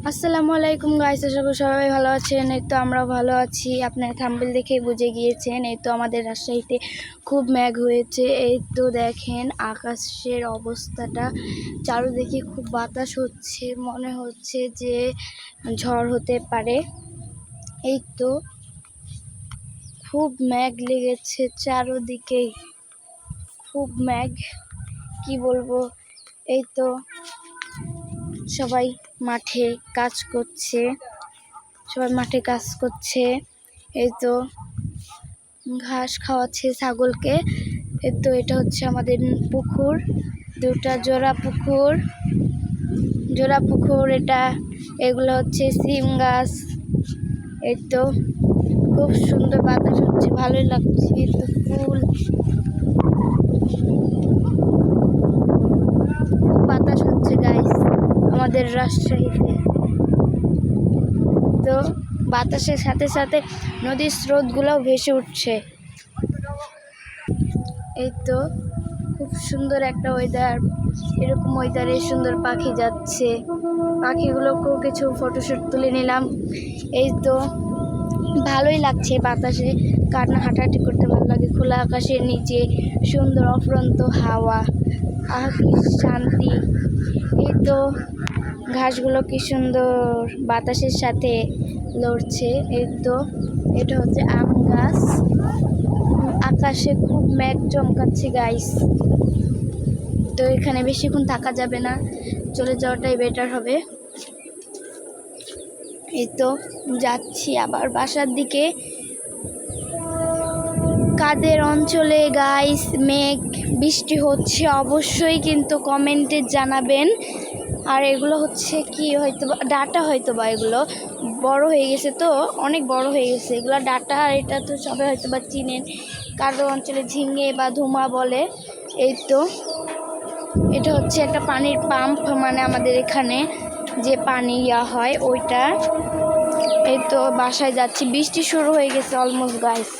আসসালামু আলাইকুম গাইস, আশা করি সবাই ভালো আছেন। এই তো আমরা ভালো আছি, আপনার থাম্বনেল দেখে বুঝে গিয়েছেন। এই তো আমাদের রাজশাহীতে খুব মেঘ হয়েছে। এই তো দেখেন আকাশের অবস্থাটা, চারদিকে খুব বাতাস হচ্ছে, মনে হচ্ছে যে ঝড় হতে পারে। এই তো খুব মেঘ লেগেছে চারদিকেই, খুব মেঘ, কি বলবো। এই তো সবাই মাঠে কাজ করছে, এই তো ঘাস খাওয়াচ্ছে ছাগলকে। এই তো এটা হচ্ছে আমাদের পুকুর, দুটা জোড়া পুকুর এটা। এগুলো হচ্ছে সিম গাছ। এই তো খুব সুন্দর বাতাস হচ্ছে, ভালোই লাগছে। এই তো ফুল, খুব বাতাস হচ্ছে গাইস আমাদের রাজশাহীতে। তো বাতাসের সাথে সাথে নদীর স্রোতগুলোও ভেসে উঠছে। এই তো খুব সুন্দর একটা ওয়েদার, এরকম ওয়েদারে সুন্দর পাখি যাচ্ছে, পাখিগুলোকেও কিছু ফটোশ্যুট তুলে নিলাম। এই তো ভালোই লাগছে বাতাসে, কারণ হাঁটাহাঁটি করতে ভালো লাগে। খোলা আকাশের নিচে সুন্দর অফুরন্ত হাওয়া, কি শান্তি। এই তো ঘাসগুলো কি সুন্দর বাতাসের সাথে লড়ছে। এই তো এটা হচ্ছে আম গাছ। আকাশে খুব মেঘ চমকাচ্ছে গাইস। তো এখানে বেশিক্ষণ থাকা যাবে না, চলে যাওয়াটাই বেটার হবে। এই তো যাচ্ছি আবার বাসার দিকে। কাদের অঞ্চলে গাইস মেঘ বৃষ্টি হচ্ছে অবশ্যই কিন্তু কমেন্টে জানাবেন। আর এগুলো হচ্ছে কি হয়তো ডাটা, হয়তো বা এগুলো বড় হয়ে গেছে, তো অনেক বড় হয়ে গেছে এগুলো ডাটা। আর এটা তো সবাই হয়তো বা চিনেন, কারো অঞ্চলে ঝিঙে বা ধুমা বলে। এই তো এটা হচ্ছে একটা পানির পাম্প, মানে আমাদের এখানে যে পানি হয় ওইটা। এই তো বাসায় যাচ্ছি, বৃষ্টি শুরু হয়ে গেছে অলমোস্ট গাইস।